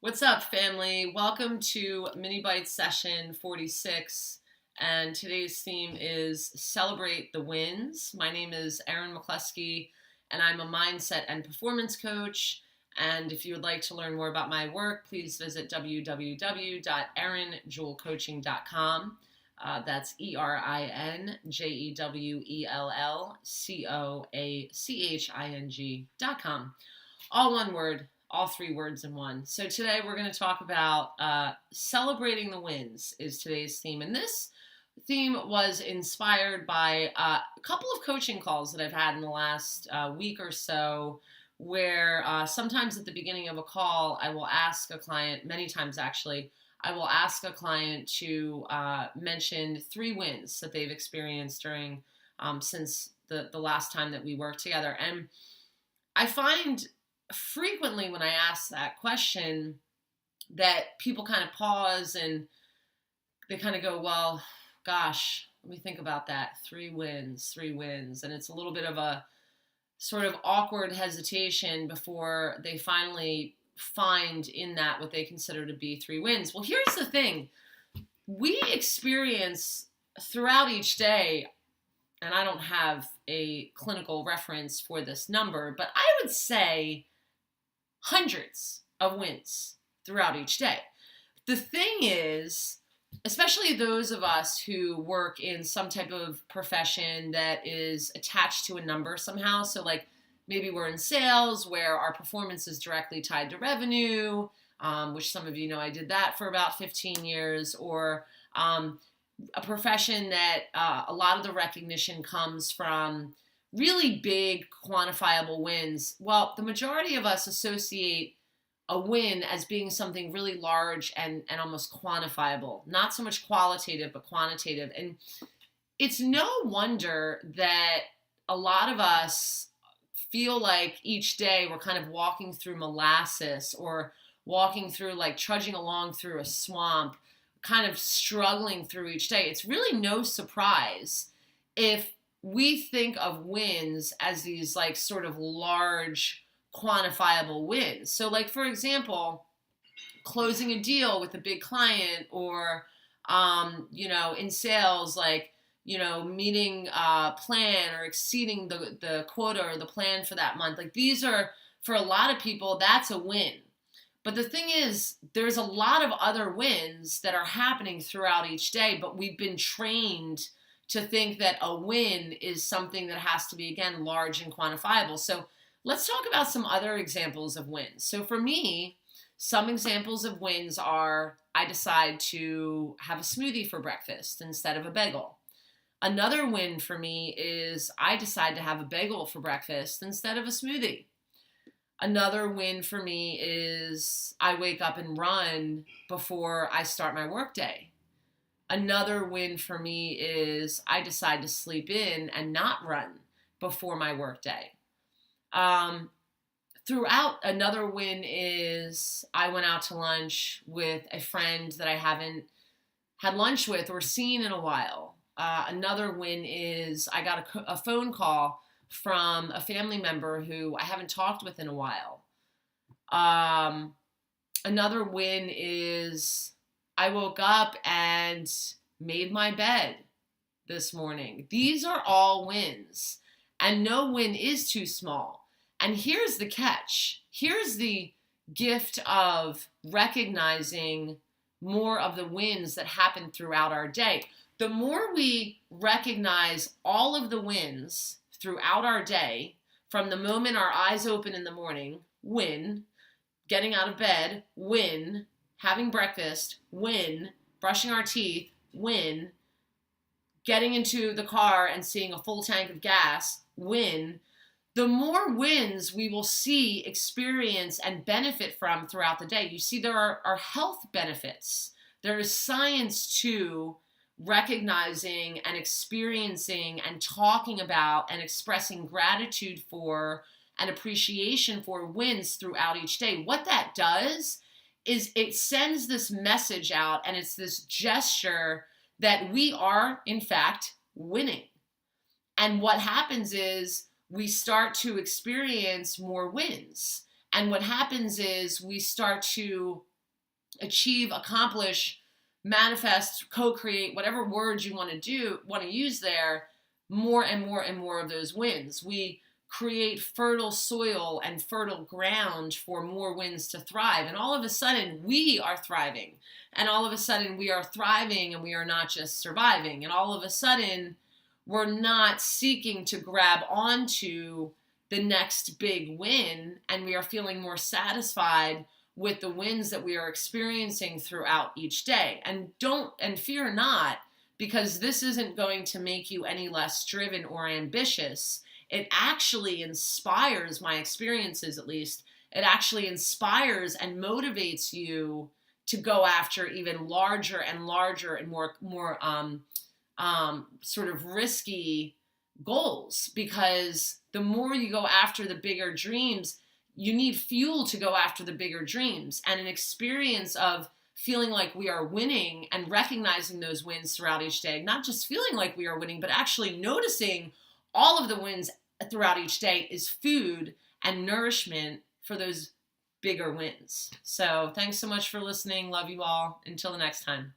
What's up, family? Welcome to Mini Bytes session 46, and today's theme is Celebrate the Wins. My name is Erin McCluskey, and I'm a mindset and performance coach. And if you would like to learn more about my work, please visit www.erinjewelcoaching.com. That's ErinJewellcoaching.com. All one word. All three words in one. So today we're going to talk about celebrating the wins is today's theme. And this theme was inspired by a couple of coaching calls that I've had in the last week or so, where sometimes at the beginning of a call, I will ask a client, many times actually, I will ask a client to mention 3 wins that they've experienced during since the last time that we worked together. And I find frequently when I ask that question that people kind of pause and they kind of go, well, gosh, let me think about that. 3 wins. And it's a little bit of a sort of awkward hesitation before they finally find in that what they consider to be 3 wins. Well, here's the thing. We experience throughout each day, and I don't have a clinical reference for this number, but I would say hundreds of wins throughout each day. The thing is, especially those of us who work in some type of profession that is attached to a number somehow, so like maybe we're in sales where our performance is directly tied to revenue, which some of you know I did that for about 15 years, or a profession that a lot of the recognition comes from really big quantifiable wins. Well, the majority of us associate a win as being something really large and almost quantifiable, not so much qualitative, but quantitative. And it's no wonder that a lot of us feel like each day we're kind of walking through molasses or walking through, like trudging along through a swamp, kind of struggling through each day. It's really no surprise if we think of wins as these like sort of large quantifiable wins. So like, for example, closing a deal with a big client or, in sales, like, meeting a plan or exceeding the quota or the plan for that month. Like these are, for a lot of people, that's a win. But the thing is, there's a lot of other wins that are happening throughout each day, but we've been trained to think that a win is something that has to be, again, large and quantifiable. So let's talk about some other examples of wins. So for me, some examples of wins are I decide to have a smoothie for breakfast instead of a bagel. Another win for me is I decide to have a bagel for breakfast instead of a smoothie. Another win for me is I wake up and run before I start my workday. Another win for me is I decide to sleep in and not run before my workday. Throughout, another win is I went out to lunch with a friend that I haven't had lunch with or seen in a while. Another win is I got a phone call from a family member who I haven't talked with in a while. Another win is I woke up and made my bed this morning. These are all wins, and no win is too small. And here's the catch. Here's the gift of recognizing more of the wins that happen throughout our day. The more we recognize all of the wins throughout our day, from the moment our eyes open in the morning, win, getting out of bed, win, having breakfast, win, brushing our teeth, win, getting into the car and seeing a full tank of gas, win, the more wins we will see, experience, and benefit from throughout the day. You see, there are health benefits. There is science to recognizing and experiencing and talking about and expressing gratitude for and appreciation for wins throughout each day. What that does is it sends this message out, and it's this gesture that we are, in fact, winning. And what happens is we start to experience more wins. And what happens is we start to achieve, accomplish, manifest, co-create, whatever words you want to use there, more and more and more of those wins. We create fertile soil and fertile ground for more wins to thrive. And all of a sudden, we are thriving. And all of a sudden, we are thriving, and we are not just surviving. And all of a sudden, we're not seeking to grab onto the next big win, and we are feeling more satisfied with the wins that we are experiencing throughout each day. And fear not, because this isn't going to make you any less driven or ambitious. It actually inspires, my experiences at least, it actually inspires and motivates you to go after even larger and larger and more sort of risky goals, because the more you go after the bigger dreams, you need fuel to go after the bigger dreams, and an experience of feeling like we are winning and recognizing those wins throughout each day. Not just feeling like we are winning, but actually noticing all of the wins throughout each day is food and nourishment for those bigger wins. So thanks so much for listening. Love you all. Until the next time.